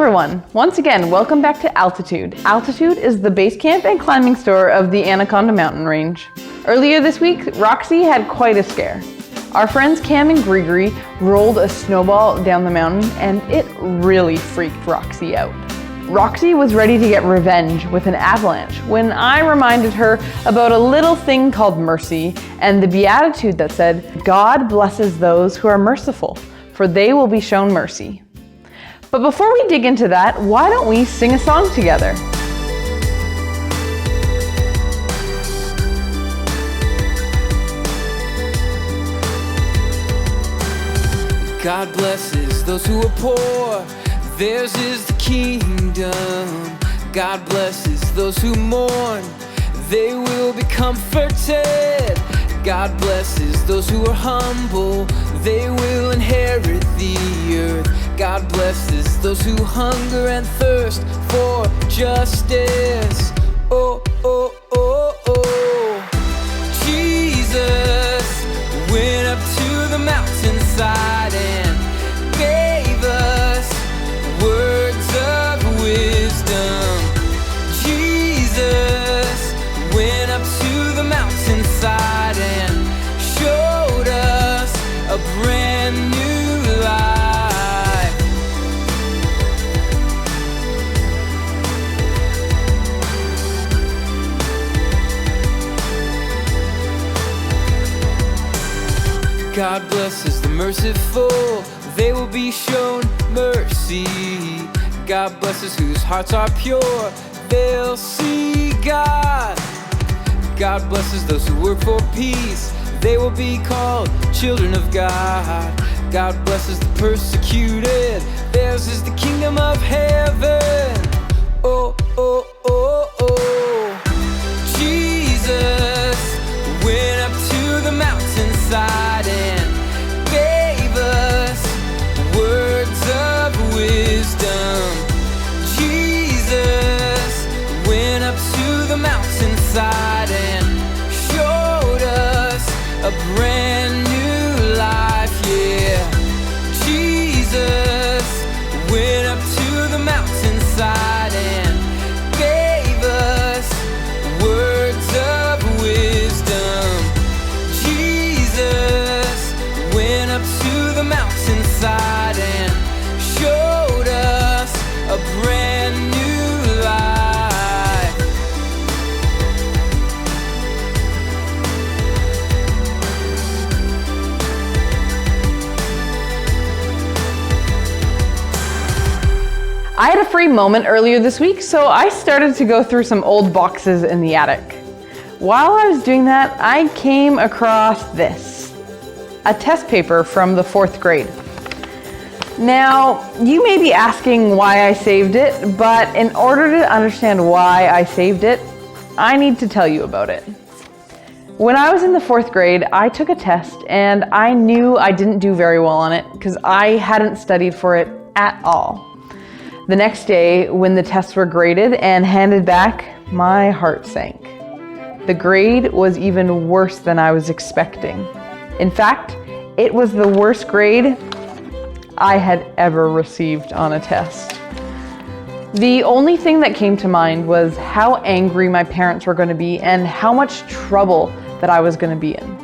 everyone. Once again, welcome back to Altitude. Altitude is the base camp and climbing store of the Anaconda mountain range. Earlier this week, Roxy had quite a scare. Our friends Cam and Gregory rolled a snowball down the mountain and it really freaked Roxy out. Roxy was ready to get revenge with an avalanche when I reminded her about a little thing called mercy and the beatitude that said, God blesses those who are merciful, for they will be shown mercy. But before we dig into that, why don't we sing a song together? God blesses those who are poor, theirs is the kingdom. God blesses those who mourn, they will be comforted. God blesses those who are humble, they will inherit the earth. God blesses those who hunger and thirst for justice. Oh, oh, oh, oh. Jesus went up to the mountainside and gave us words of wisdom. Jesus went up to the mountainside and showed us a brand new life. God blesses the merciful, they will be shown mercy. God blesses whose hearts are pure, they'll see God. God blesses those who work for peace, they will be called children of God. God blesses the persecuted, theirs is the kingdom of heaven. Oh, oh, oh, oh. Jesus went up to the mountainside and gave us words of wisdom. Jesus went up to the mountainside and showed us a brand new life, yeah. Jesus went up to the mountainside and gave us words of wisdom. Jesus went up to the mountainside and showed us a brand new life. I had a free moment earlier this week, so I started to go through some old boxes in the attic. While I was doing that, I came across this, a test paper from the 4th grade. Now, you may be asking why I saved it, but in order to understand why I saved it, I need to tell you about it. When I was in the 4th grade, I took a test and I knew I didn't do very well on it because I hadn't studied for it at all. The next day, when the tests were graded and handed back, my heart sank. The grade was even worse than I was expecting. In fact, it was the worst grade I had ever received on a test. The only thing that came to mind was how angry my parents were going to be and how much trouble that I was going to be in.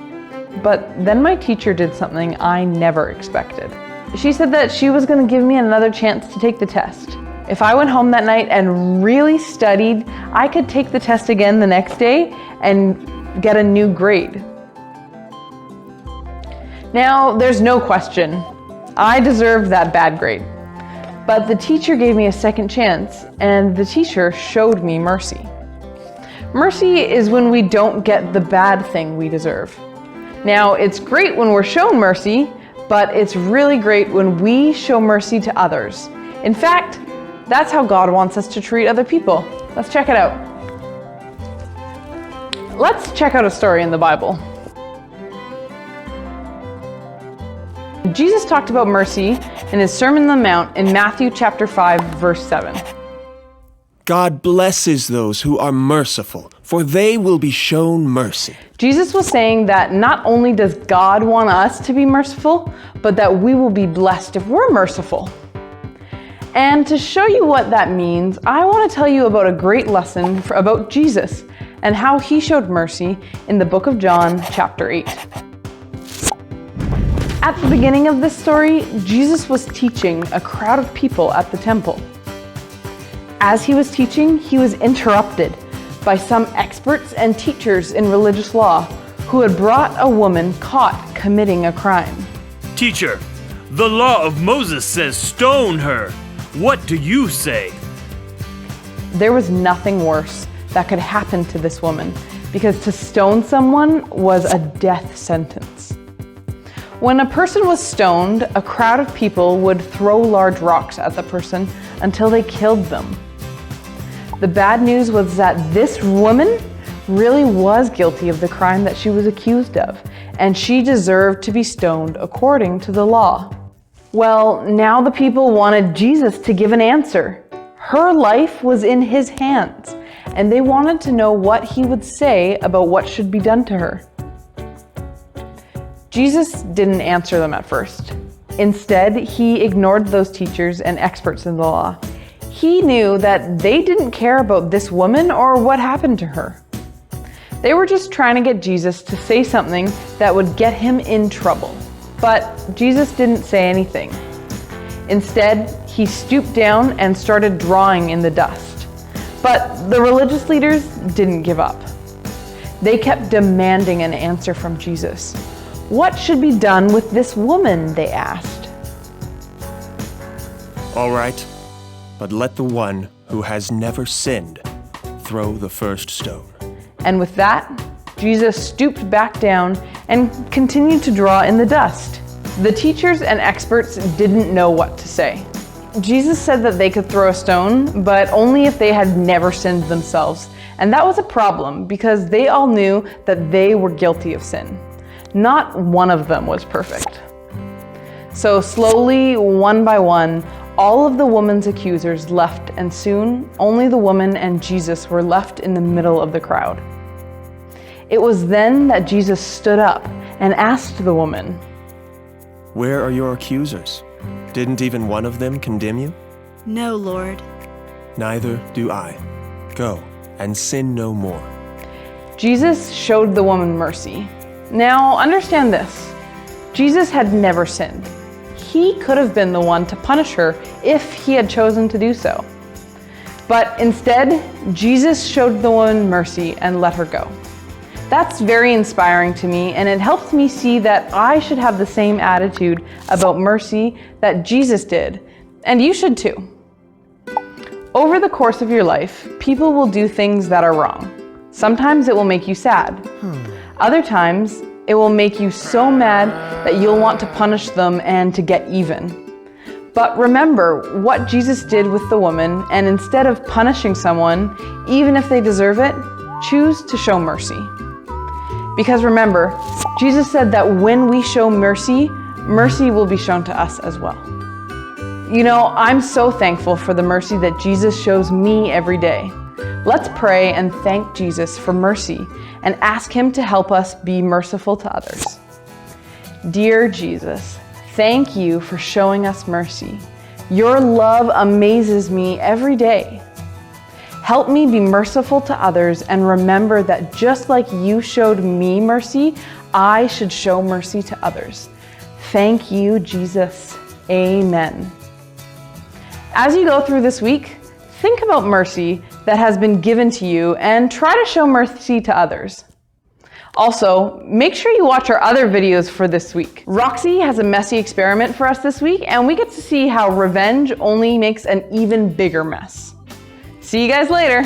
But then my teacher did something I never expected. She said that she was going to give me another chance to take the test. If I went home that night and really studied, I could take the test again the next day and get a new grade. Now, there's no question, I deserved that bad grade. But the teacher gave me a second chance, and the teacher showed me mercy. Mercy is when we don't get the bad thing we deserve. Now, it's great when we're shown mercy, but it's really great when we show mercy to others. In fact, that's how God wants us to treat other people. Let's check it out. Let's check out a story in the Bible. Jesus talked about mercy in his Sermon on the Mount in Matthew chapter 5, verse 7. God blesses those who are merciful, for they will be shown mercy. Jesus was saying that not only does God want us to be merciful, but that we will be blessed if we're merciful. And to show you what that means, I want to tell you about a great lesson about Jesus and how he showed mercy in the book of John, chapter 8. At the beginning of this story, Jesus was teaching a crowd of people at the temple. As he was teaching, he was interrupted by some experts and teachers in religious law who had brought a woman caught committing a crime. Teacher, the law of Moses says stone her. What do you say? There was nothing worse that could happen to this woman because to stone someone was a death sentence. When a person was stoned, a crowd of people would throw large rocks at the person until they killed them. The bad news was that this woman really was guilty of the crime that she was accused of, and she deserved to be stoned according to the law. Well, now the people wanted Jesus to give an answer. Her life was in his hands, and they wanted to know what he would say about what should be done to her. Jesus didn't answer them at first. Instead, he ignored those teachers and experts in the law. He knew that they didn't care about this woman or what happened to her. They were just trying to get Jesus to say something that would get him in trouble. But Jesus didn't say anything. Instead, he stooped down and started drawing in the dust. But the religious leaders didn't give up. They kept demanding an answer from Jesus. What should be done with this woman, they asked. All right, but let the one who has never sinned throw the first stone. And with that, Jesus stooped back down and continued to draw in the dust. The teachers and experts didn't know what to say. Jesus said that they could throw a stone, but only if they had never sinned themselves. And that was a problem because they all knew that they were guilty of sin. Not one of them was perfect. So slowly, one by one, all of the woman's accusers left, and soon only the woman and Jesus were left in the middle of the crowd. It was then that Jesus stood up and asked the woman, Where are your accusers? Didn't even one of them condemn you? No, Lord. Neither do I. Go and sin no more. Jesus showed the woman mercy. Now understand this. Jesus had never sinned. He could have been the one to punish her if he had chosen to do so. But instead, Jesus showed the woman mercy and let her go. That's very inspiring to me, and it helps me see that I should have the same attitude about mercy that Jesus did, and you should too. Over the course of your life, people will do things that are wrong. Sometimes it will make you sad. Other times, it will make you so mad that you'll want to punish them and to get even. But remember what Jesus did with the woman, and instead of punishing someone, even if they deserve it, choose to show mercy. Because remember, Jesus said that when we show mercy, mercy will be shown to us as well. You know, I'm so thankful for the mercy that Jesus shows me every day. Let's pray and thank Jesus for mercy and ask him to help us be merciful to others. Dear Jesus, thank you for showing us mercy. Your love amazes me every day. Help me be merciful to others and remember that just like you showed me mercy, I should show mercy to others. Thank you, Jesus. Amen. As you go through this week, think about mercy that has been given to you and try to show mercy to others. Also, make sure you watch our other videos for this week. Roxy has a messy experiment for us this week, and we get to see how revenge only makes an even bigger mess. See you guys later.